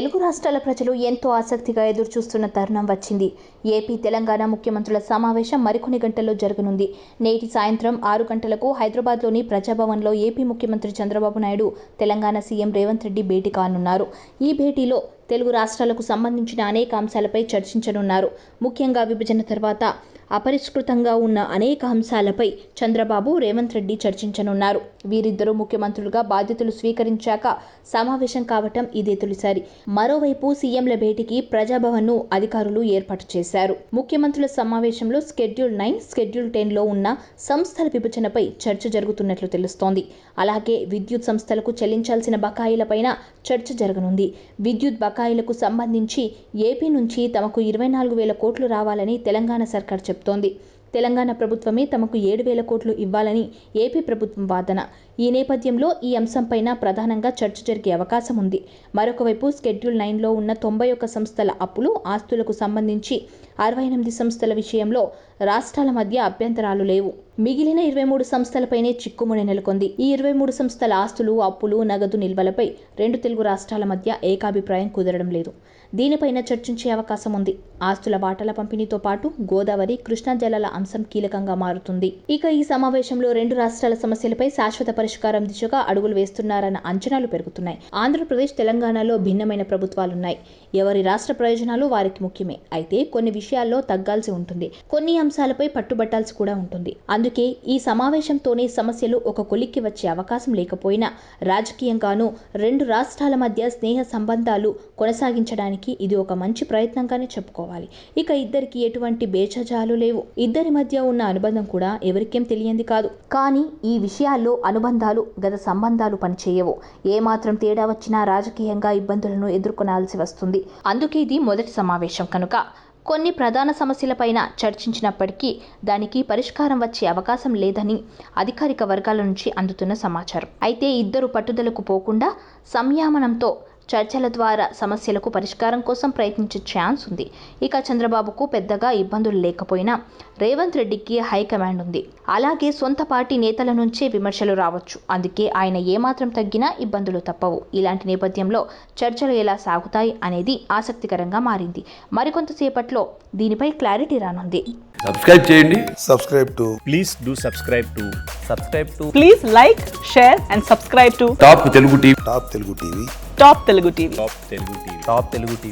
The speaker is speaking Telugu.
తెలుగు రాష్ట్రాల ప్రజలు ఎంతో ఆసక్తిగా ఎదురుచూస్తున్న తరుణం వచ్చింది. ఏపీ తెలంగాణ ముఖ్యమంత్రుల సమావేశం మరికొన్ని గంటల్లో జరగనుంది. నేటి సాయంత్రం 6 గంటలకు హైదరాబాద్లోని ప్రజాభవన్లో ఏపీ ముఖ్యమంత్రి చంద్రబాబు నాయుడు, తెలంగాణ సీఎం రేవంత్ రెడ్డి భేటీ కానున్నారు. ఈ భేటీలో తెలుగు రాష్ట్రాలకు సంబంధించిన అనేక అంశాలపై చర్చించనున్నారు. ముఖ్యంగా విభజన తర్వాత అపరిష్కృతంగా ఉన్న అనేక అంశాలపై చంద్రబాబు, రేవంత్ రెడ్డి చర్చించనున్నారు. వీరిద్దరూ ముఖ్యమంత్రులుగా బాధ్యతలు స్వీకరించాక సమావేశం కావటం ఇదే తొలిసారి. మరోవైపు సీఎంల భేటీకి ప్రజాభవన్ను అధికారులు ఏర్పాటు చేశారు. ముఖ్యమంత్రుల సమావేశంలో షెడ్యూల్ 9, షెడ్యూల్ 10లో ఉన్న సంస్థల విభజనపై చర్చ జరుగుతున్నట్లు తెలుస్తోంది. అలాగే విద్యుత్ సంస్థలకు చెల్లించాల్సిన బకాయిలపైన చర్చ జరగనుంది. విద్యుత్ బకాయిలకు సంబంధించి ఏపీ నుంచి తమకు 24,000 కోట్లు రావాలని తెలంగాణ సర్కార్ చెప్తోంది. తెలంగాణ ప్రభుత్వమే తమకు 7,000 కోట్లు ఇవ్వాలని ఏపీ ప్రభుత్వం వాదన. ఈ నేపథ్యంలో ఈ అంశంపైన ప్రధానంగా చర్చ జరిగే అవకాశం ఉంది. మరొక వైపు షెడ్యూల్ 9లో ఉన్న 91 సంస్థల అప్పులు, ఆస్తులకు సంబంధించి 68 సంస్థల విషయంలో రాష్ట్రాల మధ్య అభ్యంతరాలు లేవు. మిగిలిన 23 సంస్థలపైనే చిక్కుముడి నెలకొంది. ఈ 23 సంస్థల ఆస్తులు, అప్పులు, నగదు నిల్వలపై 2 తెలుగు రాష్ట్రాల మధ్య ఏకాభిప్రాయం కుదరడం లేదు. దీనిపైన చర్చించే అవకాశం ఉంది. ఆస్తుల వాటాల పంపిణీతో పాటు గోదావరి, కృష్ణా జలాల అంశం కీలకంగా మారుతుంది. ఇక ఈ సమావేశంలో 2 రాష్ట్రాల సమస్యలపై శాశ్వత పరిష్కారం దిశగా అడుగులు వేస్తున్నారన్న అంచనాలు పెరుగుతున్నాయి. ఆంధ్రప్రదేశ్, తెలంగాణలో భిన్నమైన ప్రభుత్వాలున్నాయి. ఎవరి రాష్ట్ర ప్రయోజనాలు వారికి ముఖ్యమే. అయితే కొన్ని విషయాల్లో తగ్గాల్సి ఉంటుంది. కొన్ని అంశాలపై పట్టుబట్టాల్సి కూడా ఉంటుంది. అందుకే ఈ సమావేశంతోనే సమస్యలు ఒక కొలిక్కి వచ్చే అవకాశం లేకపోయినా రాజకీయంగానూ 2 రాష్ట్రాల మధ్య స్నేహ సంబంధాలు కొనసాగించడానికి ఇది ఒక మంచి ప్రయత్నంగానే చెప్పుకోవాలి. ఇక ఇద్దరికి ఎటువంటి బేచజాలు లేవు. ఇద్దరి మధ్య ఉన్న అనుబంధం కూడా ఎవరికేం తెలియంది కాదు. కానీ ఈ విషయాల్లో అనుబంధాలు, గత సంబంధాలు పనిచేయవు. ఏమాత్రం తేడా వచ్చినా రాజకీయంగా ఇబ్బందులను ఎదుర్కొనాల్సి వస్తుంది. అందుకే ఇది మొదటి సమావేశం కనుక కొన్ని ప్రధాన సమస్యలపైన చర్చించినప్పటికీ దానికి పరిష్కారం వచ్చే అవకాశం లేదని అధికారిక వర్గాల నుంచి అందుతున్న సమాచారం. అయితే ఇద్దరు పట్టుదలకు పోకుండా సంయమనంతో చర్చల ద్వారా సమస్యలకు పరిష్కారం కోసం ప్రయత్నించే ఛాన్స్ ఉంది. ఇక చంద్రబాబుకు పెద్దగా ఇబ్బందులు లేకపోయినా రేవంత్ రెడ్డికి హైకమాండ్ ఉంది. అలాగే సొంత పార్టీ నేతల నుంచే విమర్శలు రావచ్చు. అందుకే ఆయన ఏమాత్రం తగ్గినా ఇబ్బందులు తప్పవు. ఇలాంటి నేపథ్యంలో చర్చలు ఎలా సాగుతాయి అనేది ఆసక్తికరంగా మారింది. మరికొంతసేపట్లో దీనిపై క్లారిటీ రానుంది. సబ్స్క్రైబ్ చేయండి. Please like, share and subscribe to top Telugu TV. Top Telugu TV. Top Telugu TV.